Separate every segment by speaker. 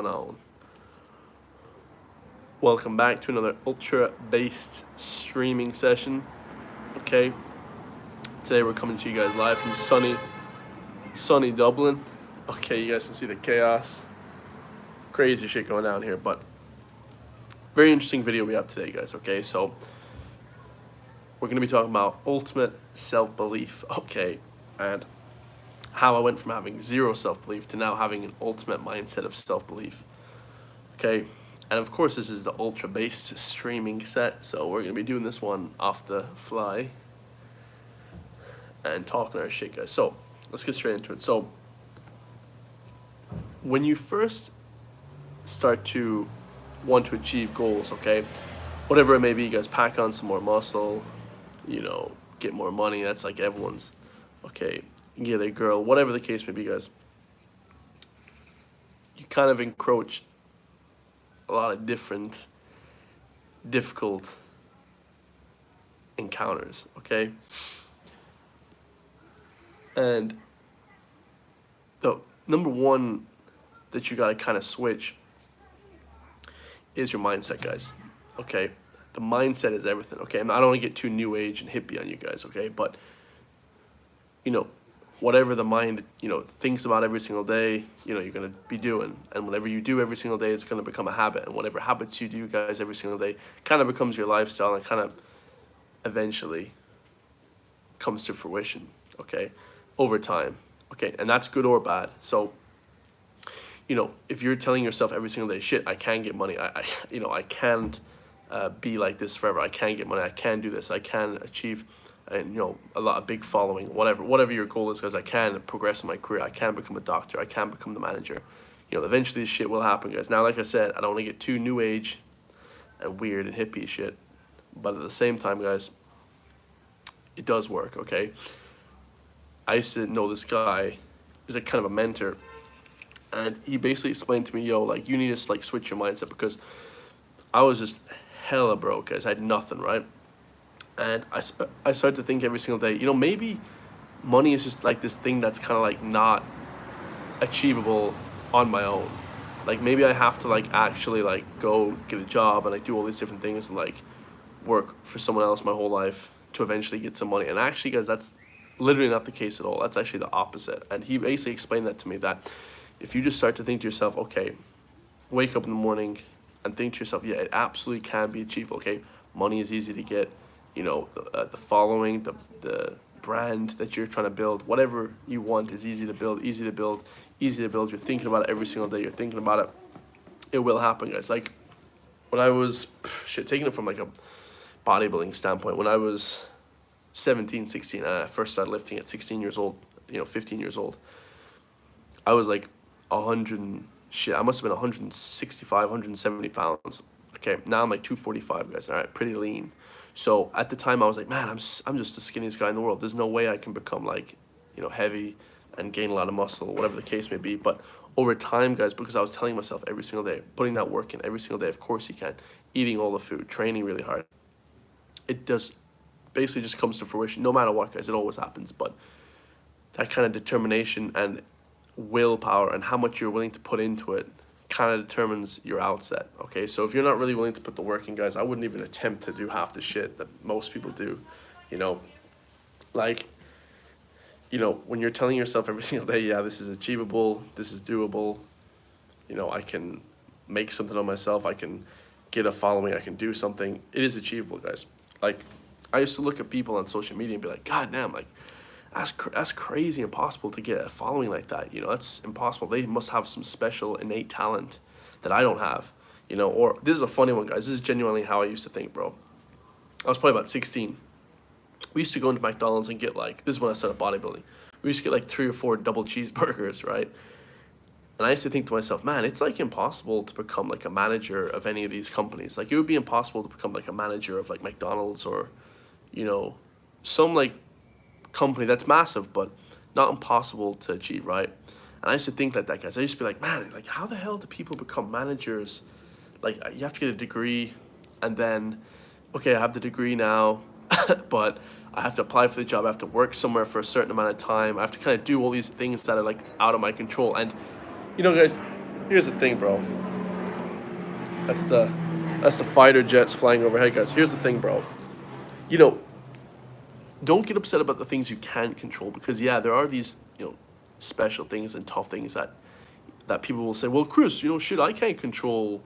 Speaker 1: on? Welcome back to another ultra-based streaming session. Okay, today we're coming to you guys live from sunny Dublin. Okay, you guys can see the chaos, crazy shit going down here, but very interesting video we have today, guys. Okay, so we're gonna be talking about ultimate self-belief. Okay, and how I went from having zero self-belief to now having an ultimate mindset of self-belief. Okay, and of course this is the ultra-based streaming set, so we're going to be doing this one off the fly and talking our shit, guys. So let's get straight into it. So when you first start to want to achieve goals, okay, whatever it may be, guys, pack on some more muscle, get more money, that's like everyone's, okay, get a girl, whatever the case may be, guys, you kind of encroach a lot of difficult encounters, okay? And the number one that you gotta kind of switch is your mindset, guys, okay? The mindset is everything, okay? I don't want to get too new age and hippie on you guys, okay? But, whatever the mind, thinks about every single day, you're going to be doing. And whatever you do every single day, it's going to become a habit. And whatever habits you do, guys, every single day kind of becomes your lifestyle and kind of eventually comes to fruition, okay, over time, okay? And that's good or bad. So, if you're telling yourself every single day, shit, I can get money, I can't be like this forever, I can get money, I can do this, I can achieve and a lot of big following, whatever your goal is, guys, I can progress in my career, I can become a doctor, I can become the manager. Eventually this shit will happen, guys. Now, like I said, I don't want to get too new age and weird and hippie shit, but at the same time, guys, it does work, okay? I used to know this guy, he's like kind of a mentor, and he basically explained to me, like, you need to like switch your mindset, because I was just hella broke, guys. I had nothing, right? And I started to think every single day, maybe money is just like this thing that's kind of like not achievable on my own. Like, maybe I have to like actually like go get a job and like do all these different things and like work for someone else my whole life to eventually get some money. And actually, guys, that's literally not the case at all. That's actually the opposite. And he basically explained that to me, that if you just start to think to yourself, okay, wake up in the morning and think to yourself, yeah, it absolutely can be achievable, okay? Money is easy to get. The following, the brand that you're trying to build, whatever you want is easy to build. You're thinking about it every single day. You're thinking about it. It will happen, guys. Like, when I was, taking it from like a bodybuilding standpoint, when I was 17, 16, I first started lifting at 16 years old, 15 years old. I was like 100, I must have been 165, 170 pounds. Okay, now I'm like 245, guys, all right, pretty lean. So at the time I was like, man, I'm just the skinniest guy in the world. There's no way I can become like, heavy and gain a lot of muscle, whatever the case may be. But over time, guys, because I was telling myself every single day, putting that work in every single day, of course you can, eating all the food, training really hard, it does basically just comes to fruition. No matter what, guys, it always happens. But that kind of determination and willpower and how much you're willing to put into it kind of determines your outset, okay? So if you're not really willing to put the work in, guys, I wouldn't even attempt to do half the shit that most people do, like, when you're telling yourself every single day, yeah, this is achievable, this is doable, I can make something of myself, I can get a following, I can do something, it is achievable, guys. Like, I used to look at people on social media and be like, god damn, like, that's crazy impossible to get a following like that, that's impossible. They must have some special innate talent that I don't have, or this is a funny one, guys. This is genuinely how I used to think, bro. I was probably about 16. We used to go into McDonald's and get like, this is when I started bodybuilding, we used to get like 3 or 4 double cheeseburgers, right? And I used to think to myself, man, it's like impossible to become like a manager of any of these companies. Like, it would be impossible to become like a manager of like McDonald's or, some like company that's massive but not impossible to achieve, right? And I used to think like that, guys. I used to be like, man, like, how the hell do people become managers? Like, you have to get a degree, and then, okay, I have the degree now, but I have to apply for the job. I have to work somewhere for a certain amount of time. I have to kind of do all these things that are like out of my control. And, guys, Here's the thing, bro. That's the that's the fighter jets flying overhead, guys. Here's the thing, bro. You know, don't get upset about the things you can't control, because yeah, there are these, special things and tough things that people will say, well, Chris, shit, I can't control,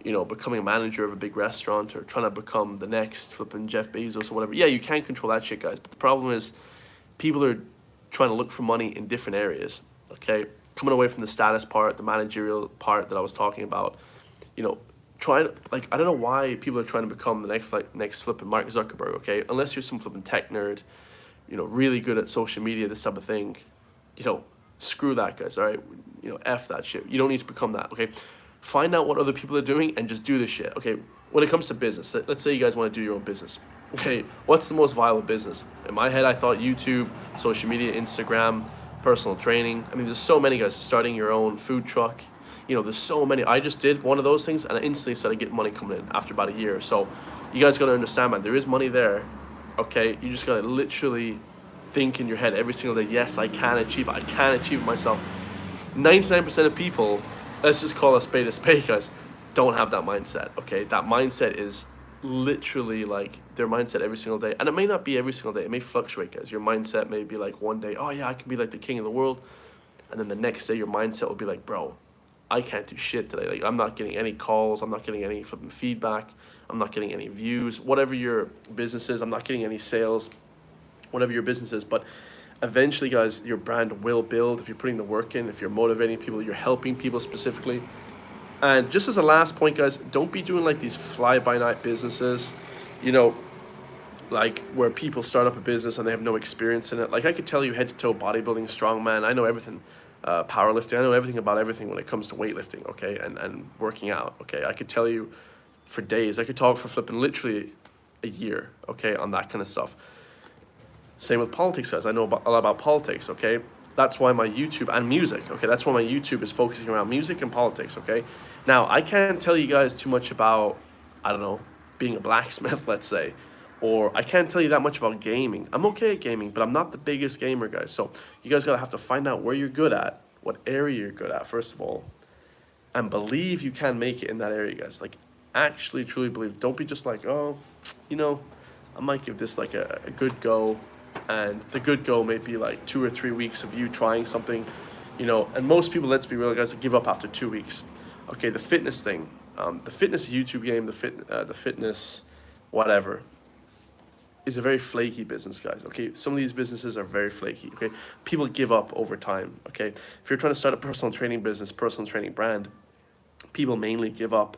Speaker 1: becoming a manager of a big restaurant or trying to become the next flipping Jeff Bezos or whatever. Yeah, you can't control that shit, guys. But the problem is people are trying to look for money in different areas. Okay, coming away from the status part, the managerial part that I was talking about, trying to, like, I don't know why people are trying to become the next flipping Mark Zuckerberg. Okay, unless you're some flipping tech nerd, really good at social media, this type of thing, screw that, guys. All right, f that shit. You don't need to become that. Okay, find out what other people are doing and just do this shit. Okay, when it comes to business, let's say you guys want to do your own business. Okay, what's the most viable business? In my head, I thought YouTube, social media, Instagram, personal training. I mean, there's so many, guys. Starting your own food truck. There's so many. I just did one of those things and I instantly started getting money coming in after about a year. So you guys got to understand, man, there is money there. Okay, you just got to literally think in your head every single day, yes, I can achieve it myself. 99% of people, let's just call a spade, guys, don't have that mindset. Okay, that mindset is literally like their mindset every single day, and it may not be every single day. It may fluctuate, guys. Your mindset may be like one day, oh yeah, I can be like the king of the world, and then the next day your mindset will be like, bro, I can't do shit today. Like, I'm not getting any calls, I'm not getting any flipping feedback, I'm not getting any views, whatever your business is, I'm not getting any sales, whatever your business is. But eventually, guys, your brand will build if you're putting the work in, if you're motivating people, you're helping people specifically. And just as a last point, guys, don't be doing like these fly-by-night businesses, like where people start up a business and they have no experience in it. Like, I could tell you head-to-toe bodybuilding, strongman, I know everything, powerlifting, I know everything about everything when it comes to weightlifting, okay, and working out, okay. I could tell you for days. I could talk for flipping literally a year, okay, on that kind of stuff. Same with politics, guys. I know a lot about politics, okay? That's why my YouTube, and music, okay? That's why my YouTube is focusing around music and politics, okay? Now, I can't tell you guys too much about, I don't know, being a blacksmith, let's say. Or I can't tell you that much about gaming. I'm okay at gaming, but I'm not the biggest gamer, guys. So you guys gotta have to find out where you're good at, what area you're good at, first of all, and believe you can make it in that area, guys. Like, actually, truly believe. Don't be just like, oh, I might give this like a good go. And the good go may be like 2 or 3 weeks of you trying something, and most people, let's be real, guys, give up after 2 weeks. Okay, the fitness thing, the fitness YouTube game, the fitness whatever, is a very flaky business, guys. Okay, some of these businesses are very flaky. Okay, people give up over time. Okay, if you're trying to start a personal training business, personal training brand, people mainly give up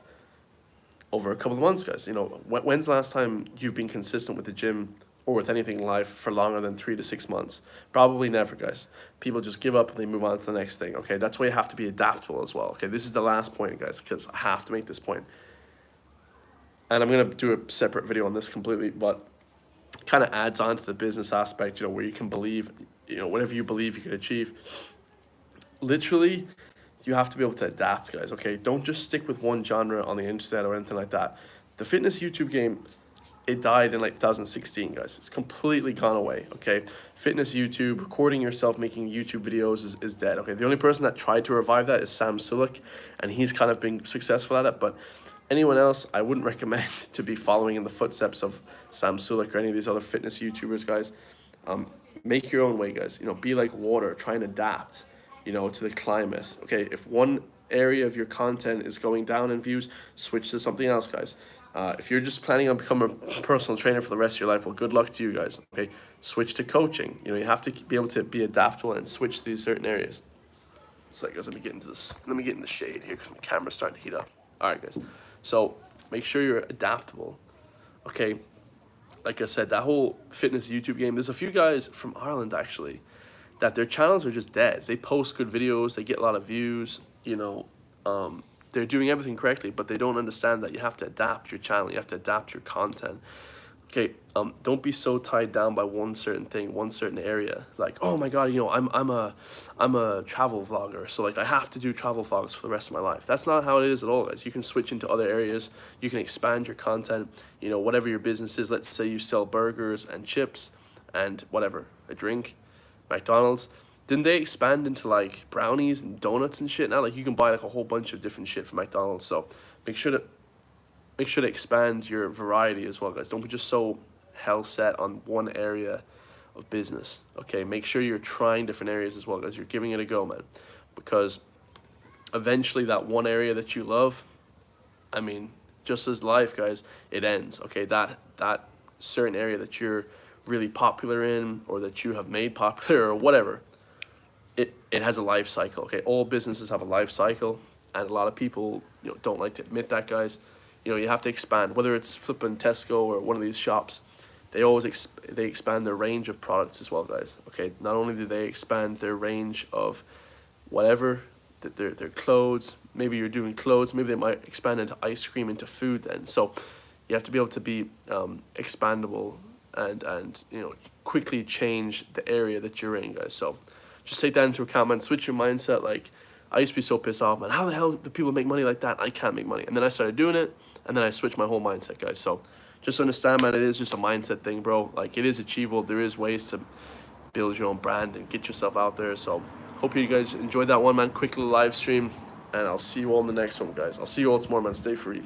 Speaker 1: over a couple of months, guys. When's the last time you've been consistent with the gym or with anything in life for longer than 3 to 6 months? Probably never, guys. People just give up and they move on to the next thing. Okay, that's why you have to be adaptable as well. Okay, this is the last point, guys, because I have to make this point. And I'm going to do a separate video on this completely, but kind of adds on to the business aspect, where you can believe, whatever you believe you can achieve. Literally, you have to be able to adapt, guys, okay? Don't just stick with one genre on the internet or anything like that. The fitness YouTube game, it died in like 2016, guys. It's completely gone away, okay? Fitness YouTube, recording yourself making YouTube videos is dead, okay? The only person that tried to revive that is Sam Sulek, and he's kind of been successful at it, but anyone else, I wouldn't recommend to be following in the footsteps of Sam Sulek or any of these other fitness YouTubers, guys. Make your own way, guys. Be like water, try and adapt, to the climate, okay? If one area of your content is going down in views, switch to something else, guys. If you're just planning on becoming a personal trainer for the rest of your life, well, good luck to you guys, okay? Switch to coaching. You have to be able to be adaptable and switch to these certain areas. So, guys, let me get into this. Let me get in the shade here because my camera's starting to heat up. All right, guys. So make sure you're adaptable, okay? Like I said, that whole fitness YouTube game, there's a few guys from Ireland, actually, that their channels are just dead. They post good videos. They get a lot of views, they're doing everything correctly, but they don't understand that you have to adapt your channel. You have to adapt your content. Okay, don't be so tied down by one certain thing, one certain area. Like, oh my God, I'm a travel vlogger, so like I have to do travel vlogs for the rest of my life. That's not how it is at all, guys. You can switch into other areas. You can expand your content. Whatever your business is. Let's say you sell burgers and chips and whatever, a drink, McDonald's. didn't they expand into like brownies and donuts and shit now? Like you can buy like a whole bunch of different shit from McDonald's. So make sure to expand your variety as well, guys. Don't be just so hell set on one area of business. Okay, make sure you're trying different areas as well, guys. You're giving it a go, man, because eventually that one area that you love, I mean, just as life, guys, it ends. Okay, that certain area that you're really popular in, or that you have made popular, or whatever, it has a life cycle. Okay, all businesses have a life cycle, and a lot of people, don't like to admit that, guys. You have to expand. Whether it's flipping Tesco or one of these shops, they always they expand their range of products as well, guys. Okay, not only do they expand their range of whatever, that their clothes. Maybe you're doing clothes. Maybe they might expand into ice cream, into food. Then, so you have to be able to be expandable and quickly change the area that you're in, guys. So just take that into account, man. Switch your mindset. Like, I used to be so pissed off, man. How the hell do people make money like that? I can't make money. And then I started doing it, and then I switched my whole mindset, guys. So just understand, man, it is just a mindset thing, bro. Like, it is achievable. There is ways to build your own brand and get yourself out there. So hope you guys enjoyed that one, man. Quick little live stream, and I'll see you all in the next one, guys. I'll see you all tomorrow, man. Stay free.